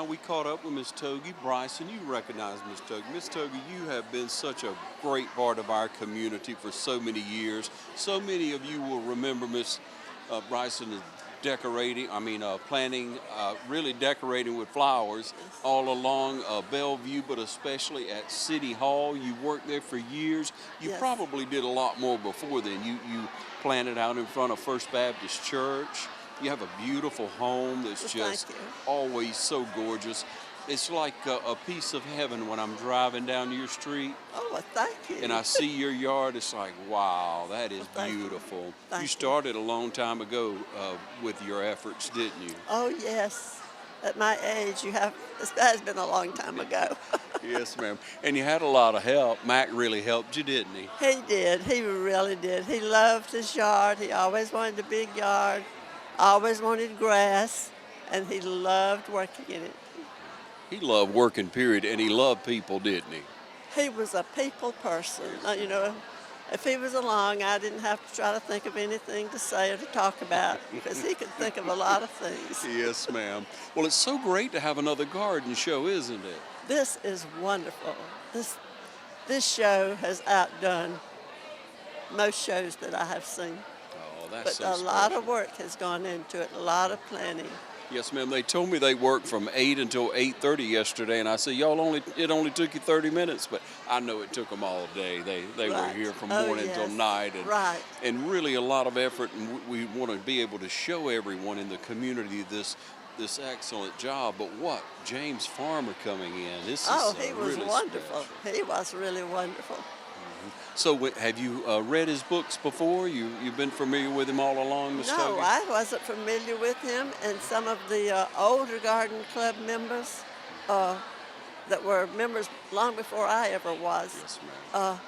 now we caught up with Miss Togi. Bryson, you recognize Miss Togi. Miss Togi, you have been such a great part of our community for so many years. So many of you will remember Miss Bryson is planting, really decorating with flowers all along Bellevue, but especially at City Hall. You worked there for years. You Yes. probably did a lot more before then. You planted out in front of First Baptist Church. You have a beautiful home that's Well, just thank you. always so gorgeous. It's like a piece of heaven when I'm driving down your street Oh, well, thank you. and I see your yard. It's like, wow, that is Well, thank you. beautiful. Thank You you. started a long time ago with your efforts, didn't you? Oh, yes. At my age, that has been a long time ago. Yes, ma'am. And you had a lot of help. Mac really helped you, didn't he? He did. He really did. He loved his yard. He always wanted a big yard, always wanted grass, and he loved working in it. He loved working, period, and he loved people, didn't he? He was a people person. If he was along, I didn't have to try to think of anything to say or to talk about because he could think of a lot of things. Yes, ma'am. Well, it's so great to have another garden show, isn't it? This is wonderful. This show has outdone most shows that I have seen. Oh, that's But so a lot special. of work has gone into it, a lot of planning. Yes, ma'am. They told me they worked from 8 until 8:30 yesterday, and I said, it only took you 30 minutes, but I know it took them all day. They were Right. here from Oh, morning till yes. night, Right. and really a lot of effort, and we want to be able to show everyone in the community this excellent job. But what, James Farmer coming in? This is He was really wonderful. special. He was really wonderful. So have you read his books before? You've been familiar with him all along, Miss No, Togi? I wasn't familiar with him, and some of the older garden club members that were members long before I ever was, Yes, ma'am.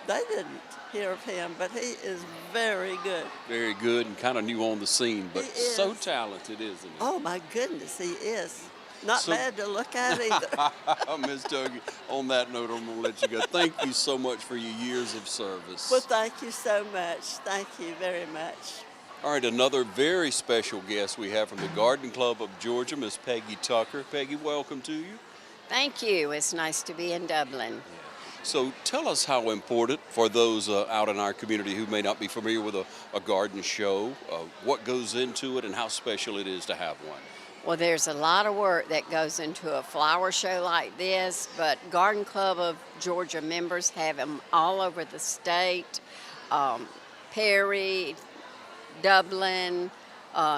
they didn't hear of him, but he is very good. Very good and kind of new on the scene, but He so is. talented, isn't he? Oh, my goodness, he is. Not So- bad to look at either. Miss Togi, on that note, I'm going to let you go. Thank you so much for your years of service. Well, thank you so much. Thank you very much. All right, another very special guest we have from the Garden Club of Georgia, Miss Peggy Tucker. Peggy, welcome to you. Thank you. It's nice to be in Dublin. So tell us how important for those out in our community who may not be familiar with a garden show, what goes into it and how special it is to have one. Well, there's a lot of work that goes into a flower show like this, but Garden Club of Georgia members have them all over the state. Perry, Dublin,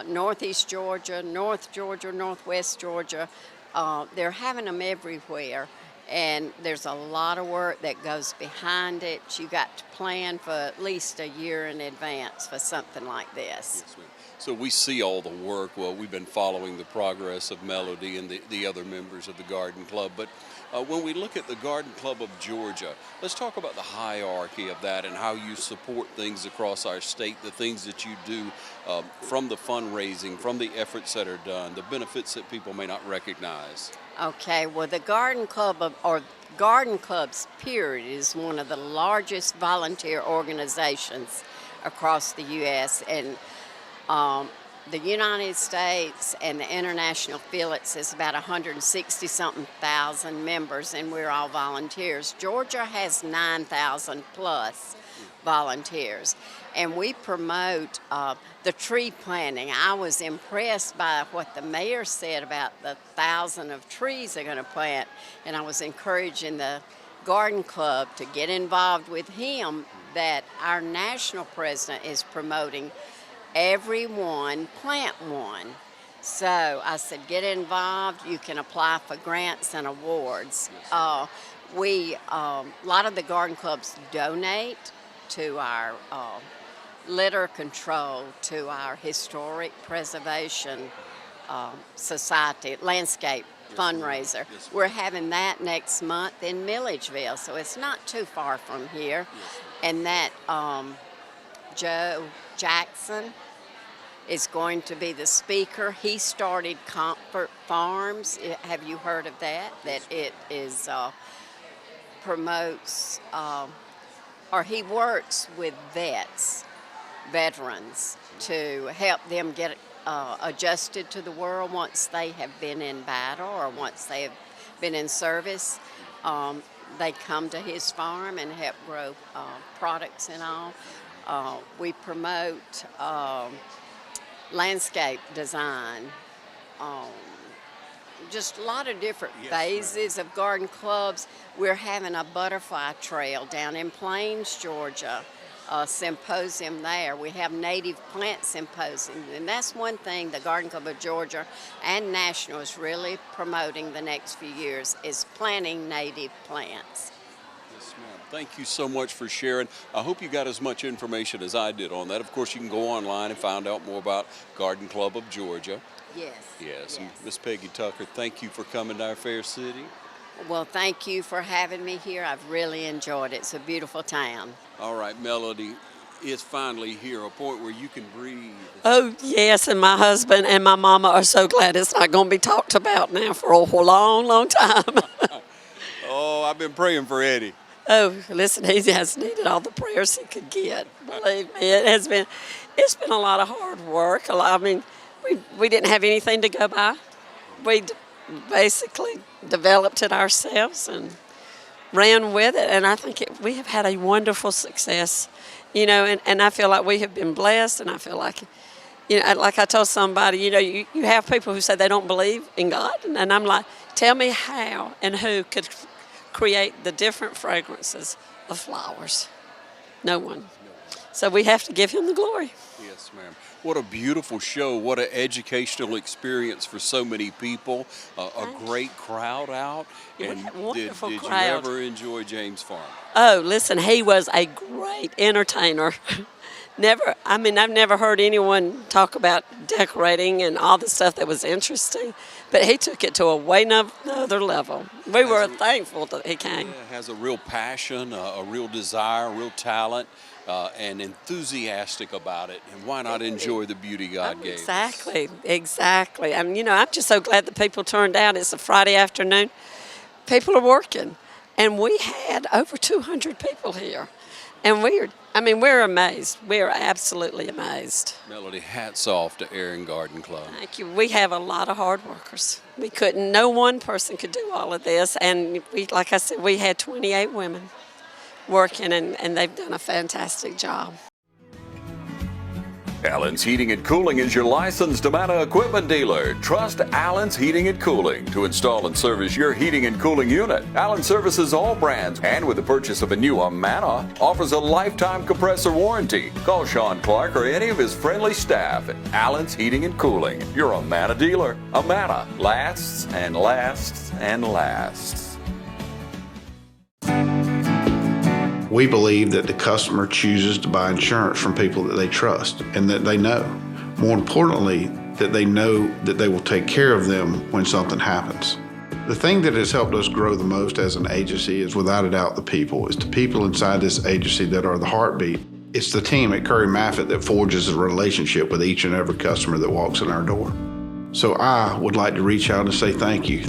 Northeast Georgia, North Georgia, Northwest Georgia. They're having them everywhere. And there's a lot of work that goes behind it. You got to plan for at least a year in advance for something like this. Yes, ma'am. So we see all the work. Well, we've been following the progress of Melody and the other members of the Garden Club. But when we look at the Garden Club of Georgia, let's talk about the hierarchy of that and how you support things across our state, the things that you do from the fundraising, from the efforts that are done, the benefits that people may not recognize. Okay, well, the Garden Club or Garden Clubs, period, is one of the largest volunteer organizations across the U.S. and the United States and the international affiliates is about 160-something thousand members, and we're all volunteers. Georgia has 9,000 plus volunteers, and we promote the tree planting. I was impressed by what the mayor said about the 1,000 of trees they're going to plant, and I was encouraging the Garden Club to get involved with him that our national president is promoting everyone plant one. So I said, get involved. You can apply for grants and awards. A lot of the garden clubs donate to our litter control, to our historic preservation society, landscape fundraiser. We're having that next month in Milledgeville, so it's not too far from here. And that Joe Jackson is going to be the speaker. He started Comfort Farms. Have you heard of that? That it is promotes, or he works with veterans to help them get adjusted to the world once they have been in battle or once they have been in service. They come to his farm and help grow products and all. We promote landscape design, just a lot of different phases of garden clubs. We're having a butterfly trail down in Plains, Georgia, a symposium there. We have native plant symposium, and that's one thing the Garden Club of Georgia and National is really promoting the next few years is planting native plants. Yes, ma'am. Thank you so much for sharing. I hope you got as much information as I did on that. Of course, you can go online and find out more about Garden Club of Georgia. Yes. Yes. And Miss Peggy Tucker, thank you for coming to our fair city. Well, thank you for having me here. I've really enjoyed it. It's a beautiful town. All right, Melody, it's finally here, a point where you can breathe. Oh, yes, and my husband and my mama are so glad it's not going to be talked about now for a long, long time. Oh, I've been praying for Eddie. Oh, listen, he has needed all the prayers he could get. Believe me, it's been a lot of hard work. We didn't have anything to go by. We basically developed it ourselves and ran with it, and I think we have had a wonderful success, and I feel like we have been blessed, and I feel like, like I told somebody, you have people who say they don't believe in God, and I'm like, tell me how and who could create the different fragrances of flowers. No one. So we have to give him the glory. Yes, ma'am. What a beautiful show. What an educational experience for so many people. A great crowd out. Yeah, and wonderful did crowd. you ever enjoy James Farmer? Oh, listen, he was a great entertainer. I've never heard anyone talk about decorating and all the stuff that was interesting, but he took it to a way another level. We were thankful that he came. Yeah, has a real passion, a real desire, a real talent, and enthusiastic about it. And why not enjoy the beauty God gave us? Exactly. And, I'm just so glad that people turned out. It's a Friday afternoon. People are working. And we had over 200 people here. And we're amazed. We're absolutely amazed. Melody, hats off to Erin Garden Club. Thank you. We have a lot of hard workers. No one person could do all of this. And like I said, we had 28 women working, and they've done a fantastic job. Allen's Heating and Cooling is your licensed Amana equipment dealer. Trust Allen's Heating and Cooling to install and service your heating and cooling unit. Allen services all brands, and with the purchase of a new Amana, offers a lifetime compressor warranty. Call Sean Clark or any of his friendly staff at Allen's Heating and Cooling, your Amana dealer. Amana lasts and lasts and lasts. We believe that the customer chooses to buy insurance from people that they trust and that they know. More importantly, that they know that they will take care of them when something happens. The thing that has helped us grow the most as an agency is without a doubt the people. It's the people inside this agency that are the heartbeat. It's the team at Curry Maffitt that forges a relationship with each and every customer that walks in our door. So I would like to reach out and say thank you.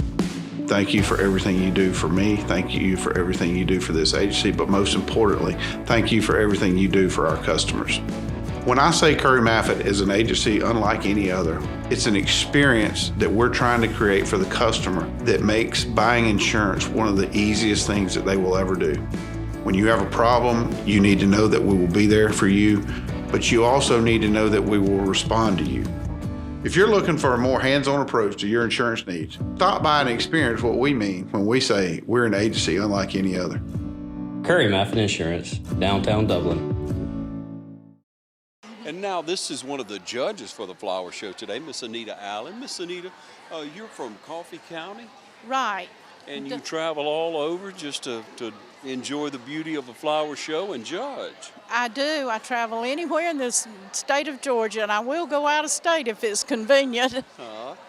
Thank you for everything you do for me. Thank you for everything you do for this agency. But most importantly, thank you for everything you do for our customers. When I say Curry Maffitt is an agency unlike any other, it's an experience that we're trying to create for the customer that makes buying insurance one of the easiest things that they will ever do. When you have a problem, you need to know that we will be there for you, but you also need to know that we will respond to you. If you're looking for a more hands-on approach to your insurance needs, stop by and experience what we mean when we say we're an agency unlike any other. Curry Maffitt Insurance, downtown Dublin. And now this is one of the judges for the flower show today, Miss Anita Allen. Miss Anita, you're from Coffee County? Right. And you travel all over just to enjoy the beauty of a flower show and judge. I do. I travel anywhere in this state of Georgia, and I will go out of state if it's convenient.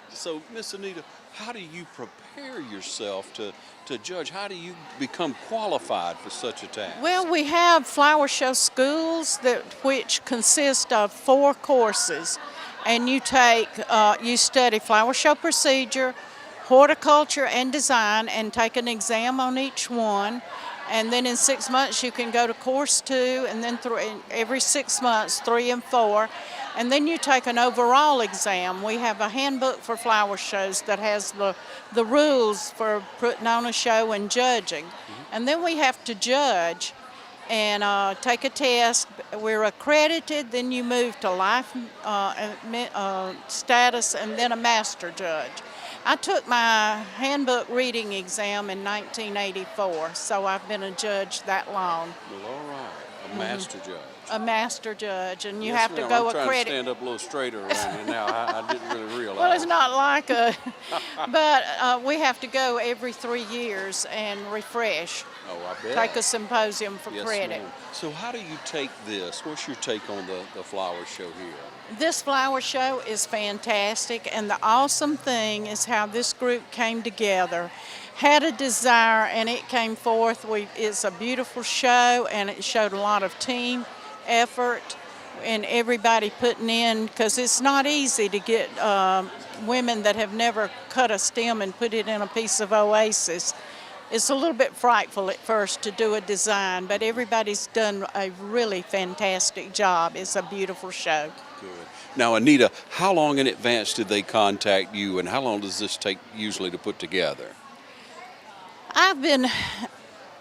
So, Miss Anita, how do you prepare yourself to judge? How do you become qualified for such a task? Well, we have flower show schools which consist of 4 courses, and you study flower show procedure, horticulture and design, and take an exam on each one. And then in 6 months you can go to course 2, and then every 6 months, 3 and 4. And then you take an overall exam. We have a handbook for flower shows that has the rules for putting on a show and judging. And then we have to judge and take a test. We're accredited, then you move to life status, and then a master judge. I took my handbook reading exam in 1984, so I've been a judge that long. Well, all right. A master judge. A master judge, and you Yes, have to ma'am. go I'm trying accredited. to stand up a little straighter around here now. I didn't really realize. Well, it's not like a, but we have to go every 3 years and refresh. Oh, I bet. Take a symposium for Yes, credit. ma'am. So how do you take this? What's your take on the flower show here? This flower show is fantastic, and the awesome thing is how this group came together, had a desire, and it came forth. It's a beautiful show, and it showed a lot of team effort and everybody putting in, because it's not easy to get women that have never cut a stem and put it in a piece of oasis. It's a little bit frightful at first to do a design, but everybody's done a really fantastic job. It's a beautiful show. Good. Now, Anita, how long in advance did they contact you, and how long does this take usually to put together? I've been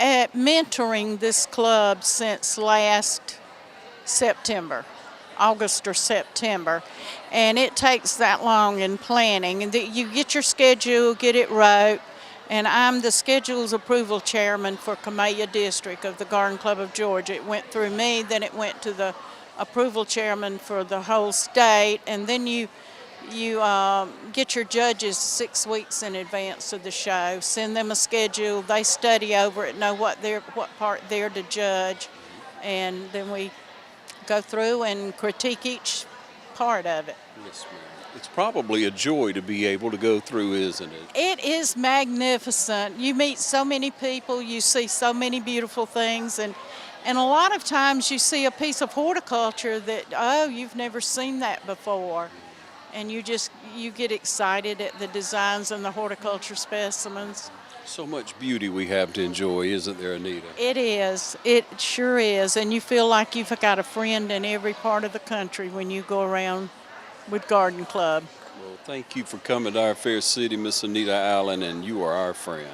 mentoring this club since last September, August or September, and it takes that long in planning. And you get your schedule, get it wrote, and I'm the schedules approval chairman for Camellia District of the Garden Club of Georgia. It went through me, then it went to the approval chairman for the whole state, and then you get your judges 6 weeks in advance of the show, send them a schedule, they study over it, know what part they're to judge, and then we go through and critique each part of it. Yes, ma'am. It's probably a joy to be able to go through, isn't it? It is magnificent. You meet so many people, you see so many beautiful things, and a lot of times you see a piece of horticulture that, oh, you've never seen that before. And you get excited at the designs and the horticulture specimens. So much beauty we have to enjoy, isn't there, Anita? It is. It sure is. And you feel like you've got a friend in every part of the country when you go around with Garden Club. Well, thank you for coming to our fair city, Miss Anita Allen, and you are our friend.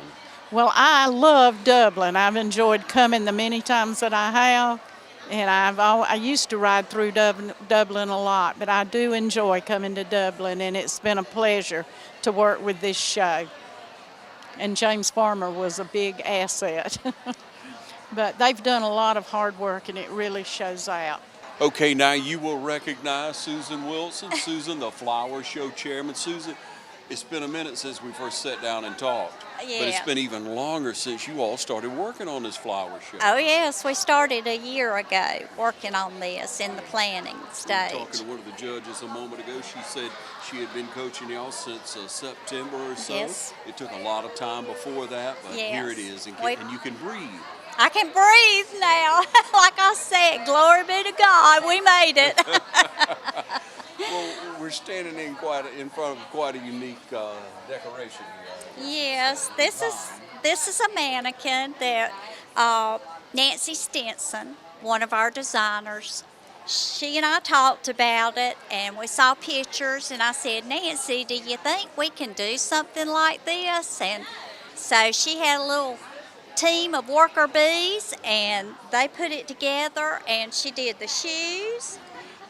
Well, I love Dublin. I've enjoyed coming the many times that I have. And I used to ride through Dublin a lot, but I do enjoy coming to Dublin, and it's been a pleasure to work with this show. And James Farmer was a big asset. But they've done a lot of hard work, and it really shows out. Okay, now you will recognize Susan Wilson. Susan, the flower show chairman. Susan, it's been a minute since we first sat down and talked. Yeah. But it's been even longer since you all started working on this flower show. Oh yes, we started a year ago working on this in the planning stage. We were talking to one of the judges a moment ago. She said she had been coaching y'all since September or so. Yes. It took a lot of time before that, but Yes. here it is, and you can breathe. I can breathe now. Like I said, glory be to God, we made it. Well, we're standing in front of quite a unique decoration here. Yes, this is a mannequin that Nancy Stinson, one of our designers, she and I talked about it, and we saw pictures, and I said, Nancy, do you think we can do something like this? And so she had a little team of worker bees, and they put it together, and she did the shoes.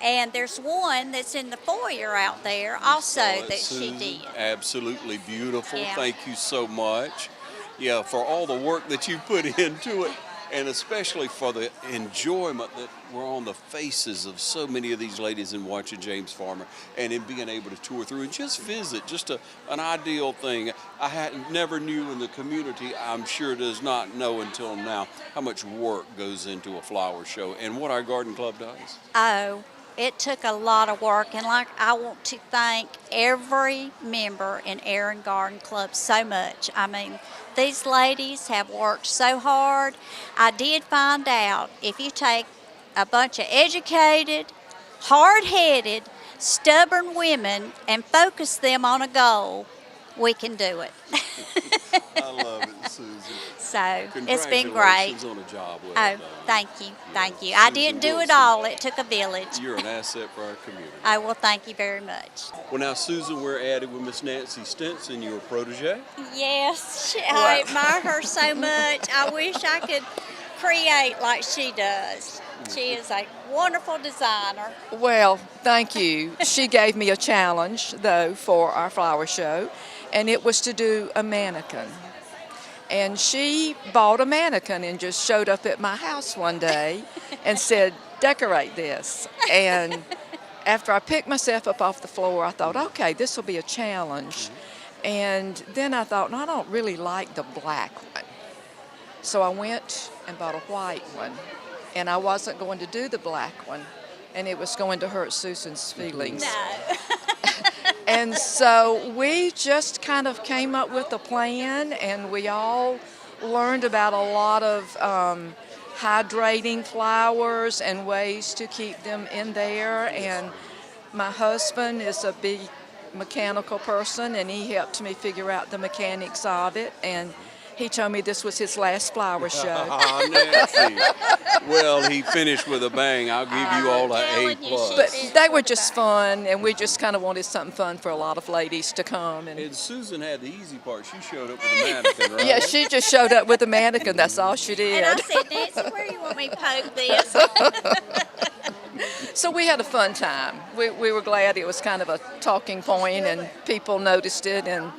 And there's one that's in the foyer out there also that she did. Absolutely beautiful. Yeah. Thank you so much. Yeah, for all the work that you put into it, and especially for the enjoyment that were on the faces of so many of these ladies in watching James Farmer, and in being able to tour through and just visit, just an ideal thing. I never knew in the community, I'm sure does not know until now, how much work goes into a flower show and what our garden club does. Oh, it took a lot of work, and I want to thank every member in Erin Garden Club so much. I mean, these ladies have worked so hard. I did find out if you take a bunch of educated, hard-headed, stubborn women and focus them on a goal, we can do it. I love it, Susan. So it's been great. Congratulations on a job well Oh, done. thank you, thank you. Susan I didn't do it Wilson. all. It took a village. You're an asset for our community. Oh, well, thank you very much. Well, now, Susan, we're added with Miss Nancy Stinson, your protege. Yes, I admire her so much. I wish I could create like she does. She is a wonderful designer. Well, thank you. She gave me a challenge, though, for our flower show, and it was to do a mannequin. And she bought a mannequin and just showed up at my house one day and said, decorate this. And after I picked myself up off the floor, I thought, okay, this will be a challenge. And then I thought, no, I don't really like the black one. So I went and bought a white one. And I wasn't going to do the black one, and it was going to hurt Susan's feelings. No. And so we just kind of came up with a plan, and we all learned about a lot of hydrating flowers and ways to keep them in there. And my husband is a big mechanical person, and he helped me figure out the mechanics of it. And he told me this was his last flower show. Oh, Nancy. Well, he finished with a bang. I'll give you all an A+. But they were just fun, and we just kind of wanted something fun for a lot of ladies to come. And Susan had the easy part. She showed up with a mannequin, right? Yeah, she just showed up with a mannequin. That's all she did. And I said, Nancy, where do you want me to poke this? So we had a fun time. We were glad it was kind of a talking point, and people noticed it, and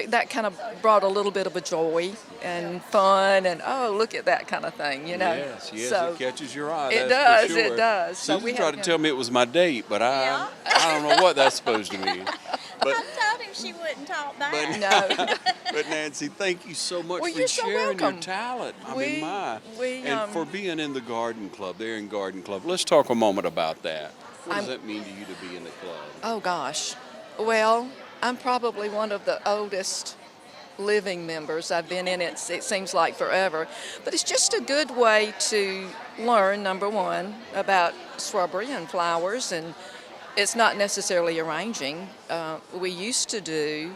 that kind of brought a little bit of a joy and fun, and oh, look at that kind of thing, Yes, So it catches your eye. it that's does, for sure. it does. So Susan we tried to tell me it was my date, but I don't know what that's supposed to mean. But I told him she wouldn't talk back. No. But Nancy, thank you so much Well, for you're so sharing your welcome. talent. We- and for being in the garden club, the Erin Garden Club. Let's talk a moment about that. What does that mean to you to be in the club? Oh gosh, well, I'm probably one of the oldest living members. I've been in it seems like forever, but it's just a good way to learn, number one, about shrubbery and flowers, and it's not necessarily arranging. We used to do,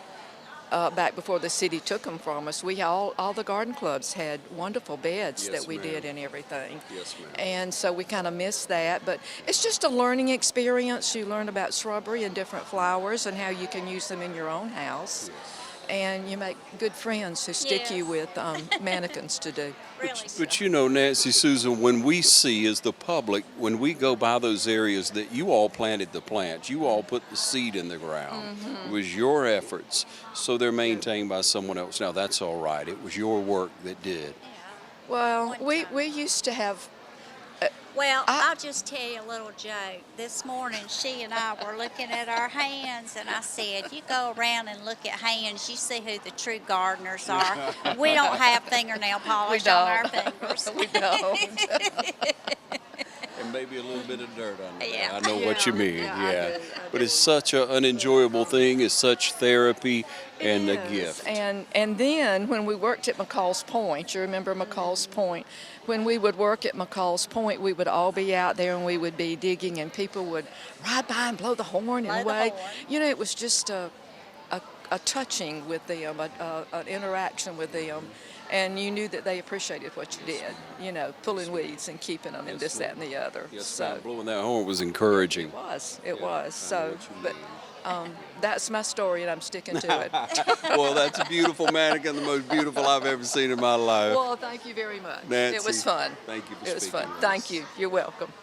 back before the city took them from us, all the garden clubs had wonderful beds Yes, that we ma'am. did and everything. Yes, ma'am. And so we kind of missed that, but it's just a learning experience. You learn about shrubbery and different flowers and how you can use them in your own house. And you make good friends who stick you with mannequins to do. Really. But Nancy, Susan, when we see as the public, when we go by those areas that you all planted the plants, you all put the seed in the ground. It was your efforts, so they're maintained by someone else. Now, that's all right. It was your work that did. Well, we used to have, Well, I'll just tell you a little joke. This morning, she and I were looking at our hands, and I said, you go around and look at hands, you see who the true gardeners are. We don't have fingernail polish on our fingers. we don't. And maybe a little bit of dirt on there. Yeah. I know what you mean, I do. But it's such an enjoyable thing. It's such therapy and a gift. And then when we worked at McCall's Point, you remember McCall's Point? When we would work at McCall's Point, we would all be out there and we would be digging, and people would ride by and blow the horn and wave. It was just a touching with them, an interaction with them. And you knew that they appreciated what you did, pulling weeds and keeping them and this, that, and the other. Yes, so ma'am. Blowing that horn was encouraging. it was. So, but that's my story, and I'm sticking to it. Well, that's a beautiful mannequin, the most beautiful I've ever seen in my life. Well, thank you very much. Nancy, It was fun. thank you for It was speaking fun. with Thank us. you. You're welcome.